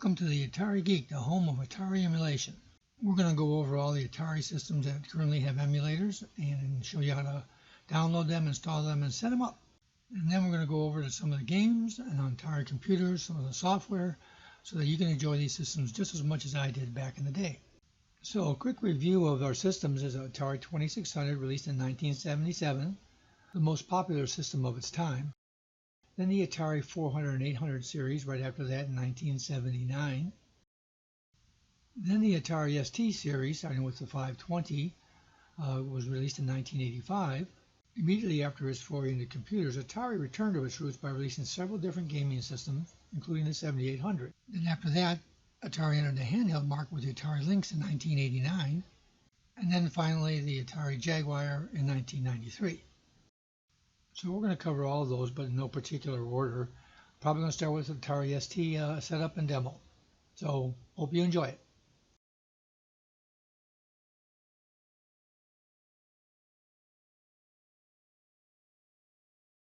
Welcome to the Atari Geek, the home of Atari emulation. We're going to go over all the Atari systems that currently have emulators and show you how to download them, install them, and set them up. And then we're going to go over to some of the games and on Atari computers, some of the software, so that you can enjoy these systems just as much as I did back in the day. So a quick review of our systems is Atari 2600, released in 1977, the most popular system of its time. Then the Atari 400 and 800 series right after that in 1979. Then the Atari ST series, starting with the 520, was released in 1985. Immediately after its foray into computers, Atari returned to its roots by releasing several different gaming systems, including the 7800. Then after that, Atari entered the handheld market with the Atari Lynx in 1989, and then finally the Atari Jaguar in 1993. So we're going to cover all of those, but in no particular order. Probably going to start with Atari ST setup and demo. So hope you enjoy it.